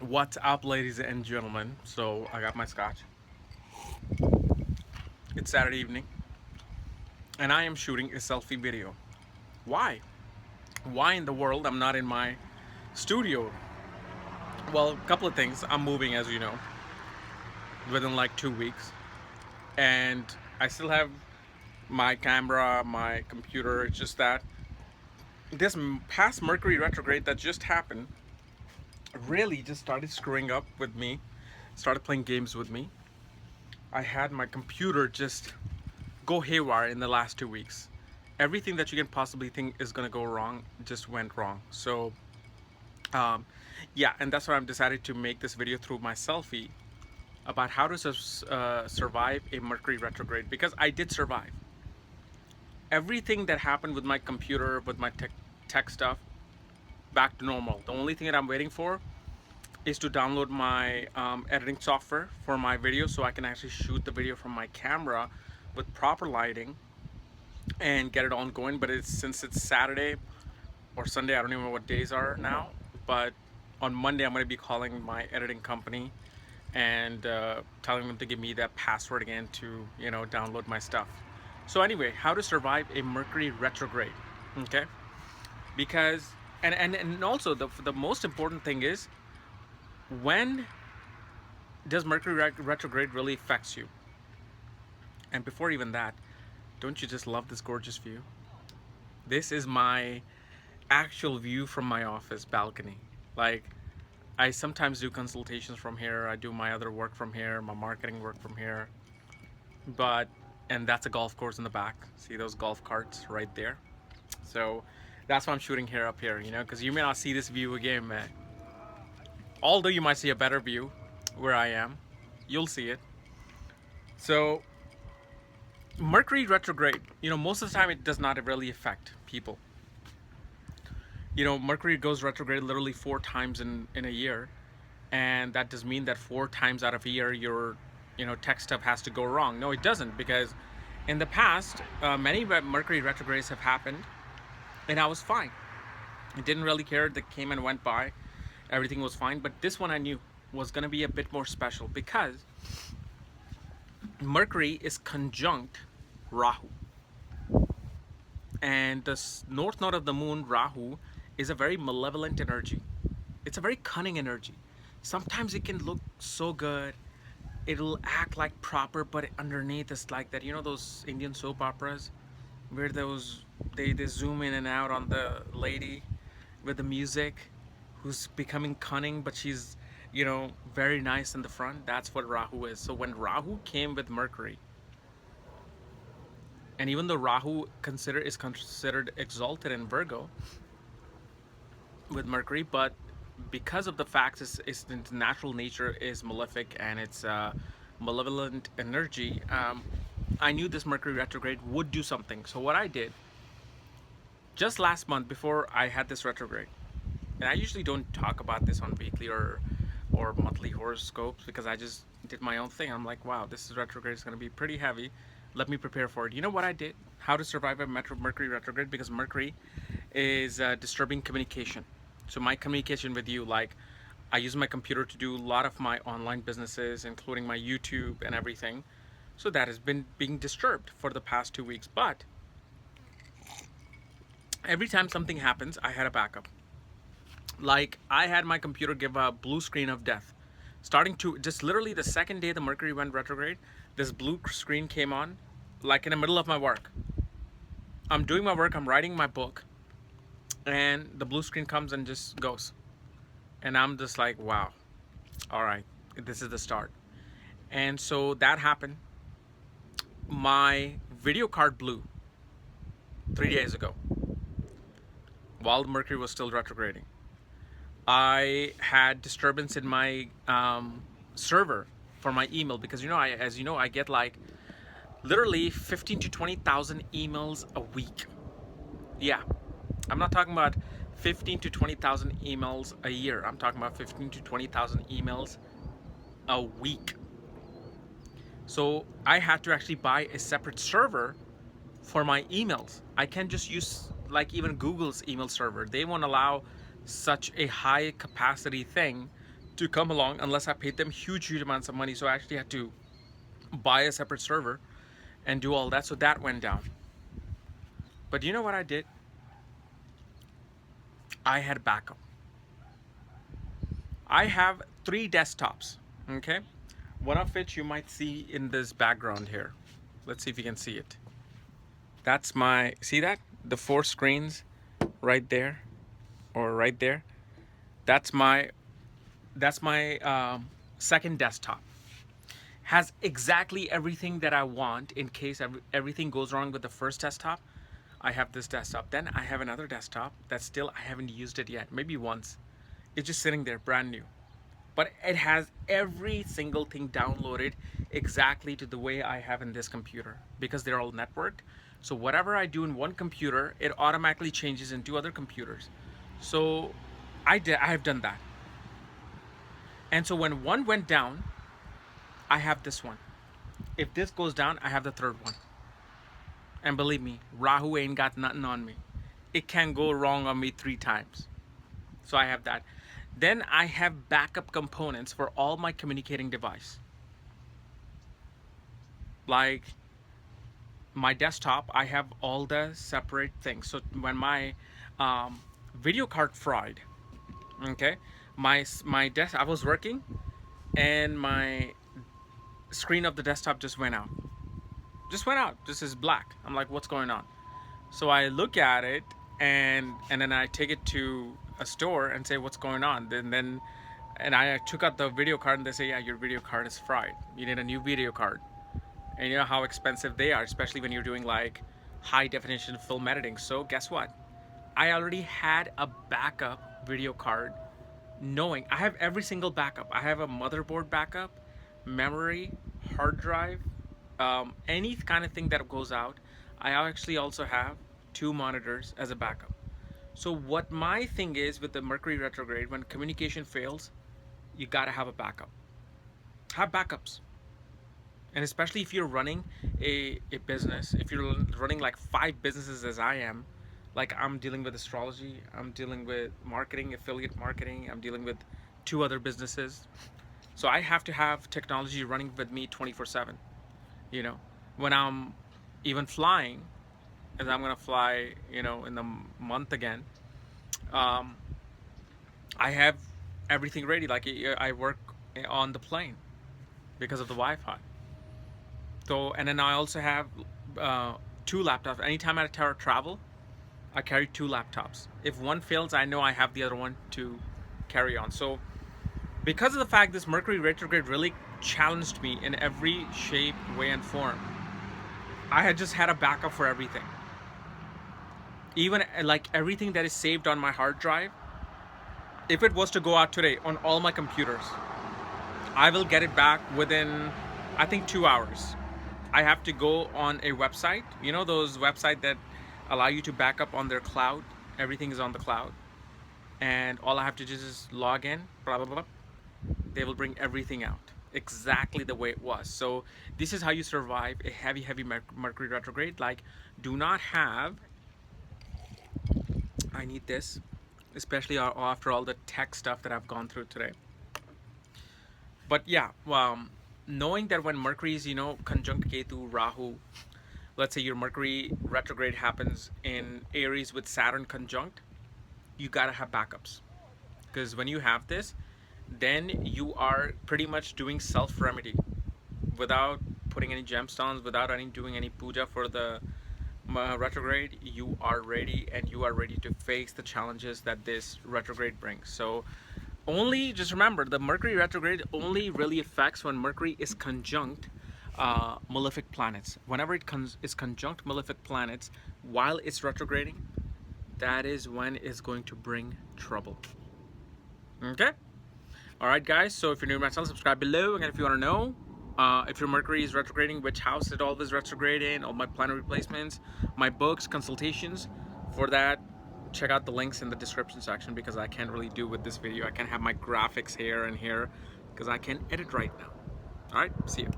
What's up, ladies and gentlemen? So I got my scotch. It's Saturday evening, and I am shooting a selfie video. Why? Why in the world I'm not in my studio? Well, a couple of things. I'm moving, as you know, within like 2 weeks, and I still have my camera, my computer. It's just that this past Mercury retrograde that just happened really just started screwing up with me, started playing games with me. I had my computer just go haywire in the last 2 weeks. Everything that you can possibly think is going to go wrong just went wrong. So, um, yeah, and that's why I'm decided to make this video through my selfie about how to survive a Mercury retrograde, because I did survive. Everything that happened with my computer, with my tech stuff, back to normal. The only thing that I'm waiting for is to download my editing software for my video so I can actually shoot the video from my camera with proper lighting and get it on going. But since it's Saturday or Sunday, I don't even know what days are now, but on Monday I'm going to be calling my editing company and telling them to give me that password again to download my stuff. So anyway, how to survive a Mercury retrograde, okay? Because and also the most important thing is, when does Mercury retrograde really affects you? And before even that, don't you just love this gorgeous view? This is my actual view from my office balcony. Like, I sometimes do consultations from here. I do my other work from here, my marketing work from here. And that's a golf course in the back. See those golf carts right there? So that's why I'm shooting here up here, because you may not see this view again, man. Although you might see a better view where I am, you'll see it. So Mercury retrograde, most of the time it does not really affect people. Mercury goes retrograde literally 4 times in a year, and that does mean that 4 times out of a year your tech stuff has to go wrong. No, it doesn't, because in the past many Mercury retrogrades have happened and I was fine. I didn't really care. They came and went by, everything was fine. But this one I knew was going to be a bit more special, because Mercury is conjunct Rahu, and the north node of the moon, Rahu, is a very malevolent energy. It's a very cunning energy. Sometimes it can look so good, it'll act like proper, but underneath it's like that, those Indian soap operas where they zoom in and out on the lady with the music who's becoming cunning, but she's very nice in the front. That's what Rahu is. So when Rahu came with Mercury, and even though Rahu is considered exalted in Virgo with Mercury, but because of the fact its natural nature is malefic and it's malevolent energy, I knew this Mercury retrograde would do something. So what I did just last month, before I had this retrograde, and I usually don't talk about this on weekly or monthly horoscopes, because I just did my own thing. I'm like, wow, this retrograde is going to be pretty heavy. Let me prepare for it. You know what I did? How to survive a Mercury retrograde, because Mercury is disturbing communication. So my communication with you, like, I use my computer to do a lot of my online businesses, including my YouTube and everything. So that has been being disturbed for the past 2 weeks. But every time something happens, I had a backup. Like, I had my computer give a blue screen of death. Starting to just literally the second day the Mercury went retrograde, this blue screen came on, like in the middle of my work. I'm doing my work, I'm writing my book, and the blue screen comes and just goes. And I'm just like, wow, all right, this is the start. And so that happened. My video card blew 3 days ago while Mercury was still retrograding. I had disturbance in my server for my email, because as you know, I get like literally 15 to 20,000 emails a week. Yeah, I'm not talking about 15 to 20,000 emails a year. I'm talking about 15 to 20,000 emails a week. So I had to actually buy a separate server for my emails. I can't just use like even Google's email server. They won't allow such a high capacity thing to come along unless I paid them huge amounts of money. So I actually had to buy a separate server and do all that. So that went down. But you know what I did? I had backup. I have 3 desktops, okay? One of which you might see in this background here. Let's see if you can see it. That's my, see that? The 4 screens right there, or right there. That's my second desktop. Has exactly everything that I want in case everything goes wrong with the first desktop. I have this desktop. Then I have another desktop that still I haven't used it yet, maybe once. It's just sitting there brand new. But it has every single thing downloaded exactly to the way I have in this computer, because they're all networked. So whatever I do in one computer, it automatically changes in 2 other computers. So I have done that. And so when one went down, I have this one. If this goes down, I have the 3rd one. And believe me, Rahu ain't got nothing on me. It can go wrong on me 3 times. So I have that. Then I have backup components for all my communicating device. Like my desktop, I have all the separate things. So when my video card fried, okay, my desk, I was working and my screen of the desktop just went out. Just is black. I'm like, what's going on? So I look at it and then I take it to a store and say, what's going on? And I took out the video card and they say, yeah, your video card is fried. You need a new video card. And you know how expensive they are, especially when you're doing like high definition film editing. So guess what? I already had a backup video card, knowing I have every single backup. I have a motherboard backup, memory, hard drive, any kind of thing that goes out. I actually also have 2 monitors as a backup. So what my thing is with the Mercury retrograde, when communication fails, you gotta have a backup. Have backups. And especially if you're running a business, if you're running like 5 businesses as I am, like I'm dealing with astrology, I'm dealing with marketing, affiliate marketing, I'm dealing with 2 other businesses. So I have to have technology running with me 24/7. You know, when I'm even flying, as I'm gonna fly, you know, in the month again, I have everything ready. Like I work on the plane because of the Wi-Fi. So, and then I also have 2 laptops. Anytime I travel, I carry 2 laptops. If one fails, I know I have the other one to carry on. So because of the fact this Mercury retrograde really challenged me in every shape, way, and form, I had just had a backup for everything. Even like everything that is saved on my hard drive, if it was to go out today on all my computers, I will get it back within, I think, 2 hours. I have to go on a website, you know, those websites that allow you to back up on their cloud. Everything is on the cloud. And all I have to do is log in, blah, blah, blah. They will bring everything out exactly the way it was. So this is how you survive a heavy Mercury retrograde. Like, do not have, I need this, especially after all the tech stuff that I've gone through today. But yeah, knowing that when Mercury is, you know, conjunct Ketu, Rahu, let's say your Mercury retrograde happens in Aries with Saturn conjunct, you gotta have backups. Because when you have this, then you are pretty much doing self-remedy without putting any gemstones, without doing any puja for the retrograde. You are ready, and you are ready to face the challenges that this retrograde brings. So only just remember, the Mercury retrograde only really affects when Mercury is conjunct malefic planets. Whenever it is conjunct malefic planets while it's retrograding, that is when it's going to bring trouble. Okay? Alright guys, so if you're new to my channel, subscribe below. And if you want to know if your Mercury is retrograding, which house it always retrograde in, all my planet replacements, my books, consultations, for that, check out the links in the description section, because I can't really do with this video. I can't have my graphics here and here because I can't edit right now. Alright, see you.